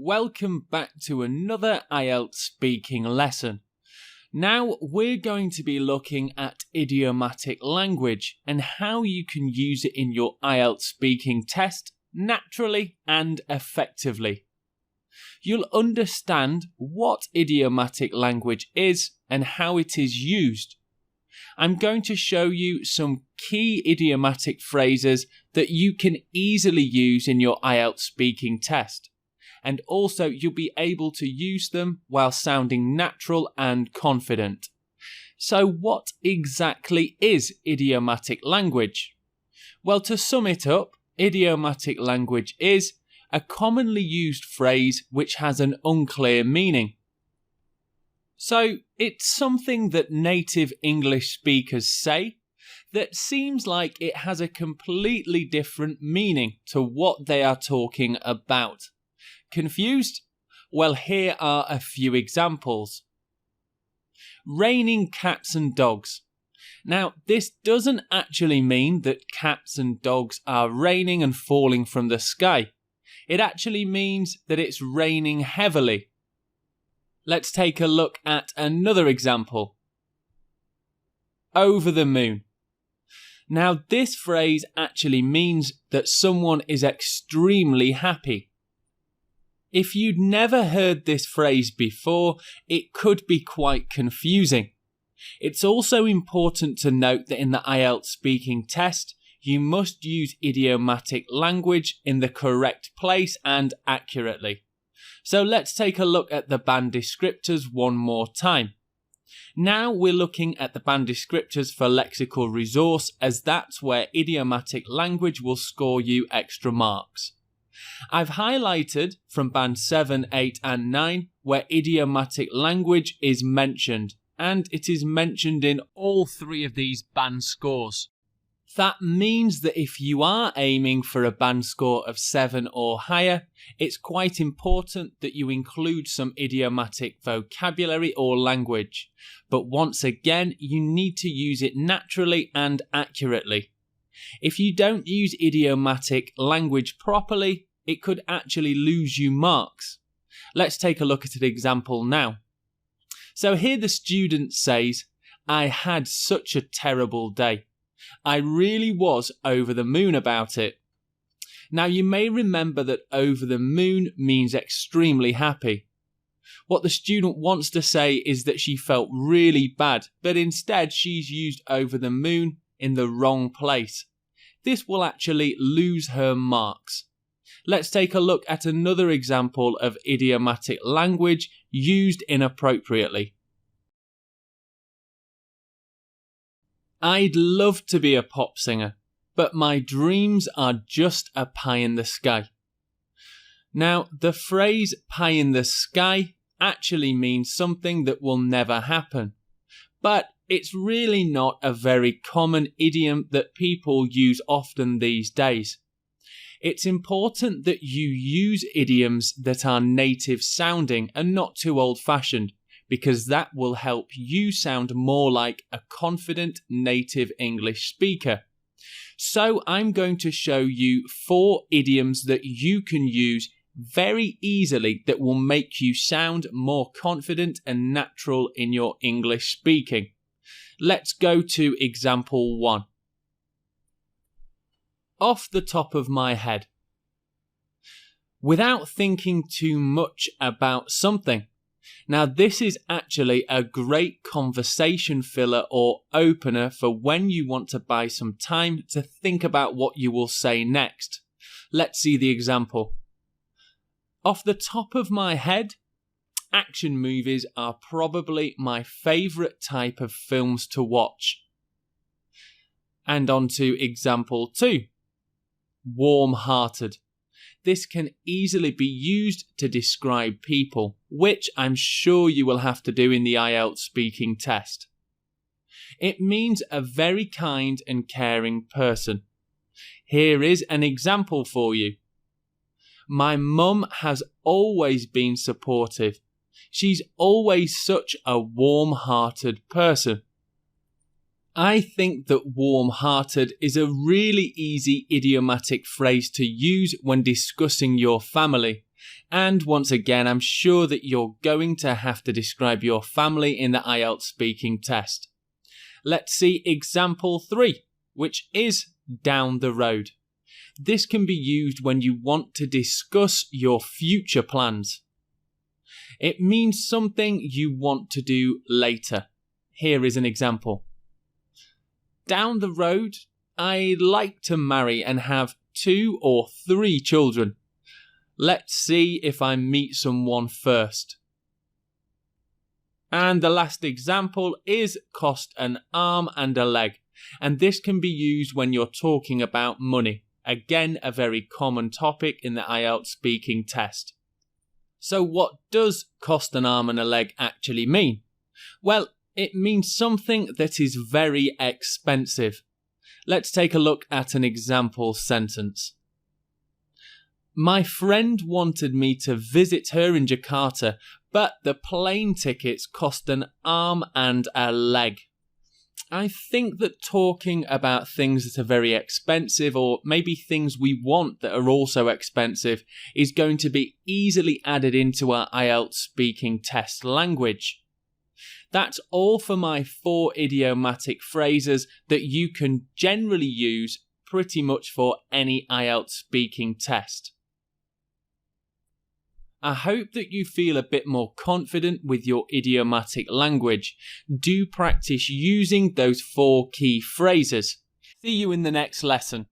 welcome back to another Ielts speaking lesson. Now we're going to be looking at idiomatic language and how you can use it in your Ielts speaking test naturally and effectively. You'll understand what idiomatic language is and how it is used. I'm going to show you some key idiomatic phrases that you can easily use in your Ielts speaking test. And also you'll be able to use them while sounding natural and confident. So what exactly is idiomatic language? Well, to sum it up, idiomatic language is a commonly used phrase which has an unclear meaning. So it's something that native English speakers say that seems like it has a completely different meaning to what they are talking about. Confused? Well, here are a few examples. Raining cats and dogs. Now, this doesn't actually mean that cats and dogs are raining and falling from the sky. It actually means that it's raining heavily. Let's take a look at another example. Over the moon. Now, this phrase actually means that someone is extremely happy. If you'd never heard this phrase before, it could be quite confusing. It's also important to note that in the Ielts speaking test, you must use idiomatic language in the correct place and accurately. So let's take a look at the band descriptors one more time. Now we're looking at the band descriptors for lexical resource, as that's where idiomatic language will score you extra marks. I've highlighted from band 7, 8 and 9 where idiomatic language is mentioned, and it is mentioned in all three of these band scores. That means that if you are aiming for a band score of 7 or higher, it's quite important that you include some idiomatic vocabulary or language. But once again, you need to use it naturally and accurately. If you don't use idiomatic language properly, it could actually lose you marks. Let's take a look at an example now. So here the student says, "I had such a terrible day. I really was over the moon about it." Now you may remember that over the moon means extremely happy. What the student wants to say is that she felt really bad, but instead she's used over the moon in the wrong place. This will actually lose her marks. Let's take a look at another example of idiomatic language used inappropriately. I'd love to be a pop singer, but my dreams are just a pie in the sky. Now, the phrase pie in the sky actually means something that will never happen, but it's really not a very common idiom that people use often these days. It's important that you use idioms that are native sounding and not too old-fashioned, because that will help you sound more like a confident native English speaker. So I'm going to show you 4 idioms that you can use very easily that will make you sound more confident and natural in your English speaking. Let's go to example 1. Off the top of my head. Without thinking too much about something. Now this is actually a great conversation filler or opener for when you want to buy some time to think about what you will say next. Let's see the example. Off the top of my head, action movies are probably my favourite type of films to watch. And on to example 2. Warmhearted. This can easily be used to describe people, which I'm sure you will have to do in the Ielts speaking test. It means a very kind and caring person. Here is an example for you. My mum has always been supportive. She's always such a warm-hearted person. I think that warm-hearted is a really easy idiomatic phrase to use when discussing your family, And once again, I'm sure that you're going to have to describe your family in the Ielts speaking test. Let's see example 3, which is down the road. This can be used when you want to discuss your future plans. It means something you want to do later. Here is an example. Down the road, I'd like to marry and have 2 or 3 children. Let's see if I meet someone first. And the last example is cost an arm and a leg. And this can be used when you're talking about money. Again, a very common topic in the Ielts speaking test. So what does cost an arm and a leg actually mean? Well, it means something that is very expensive. Let's take a look at an example sentence. My friend wanted me to visit her in Jakarta, but the plane tickets cost an arm and a leg. I think that talking about things that are very expensive, or maybe things we want that are also expensive, is going to be easily added into our Ielts speaking test language. That's all for my 4 idiomatic phrases that you can generally use pretty much for any Ielts speaking test. I hope that you feel a bit more confident with your idiomatic language. Do practice using those 4 key phrases. See you in the next lesson.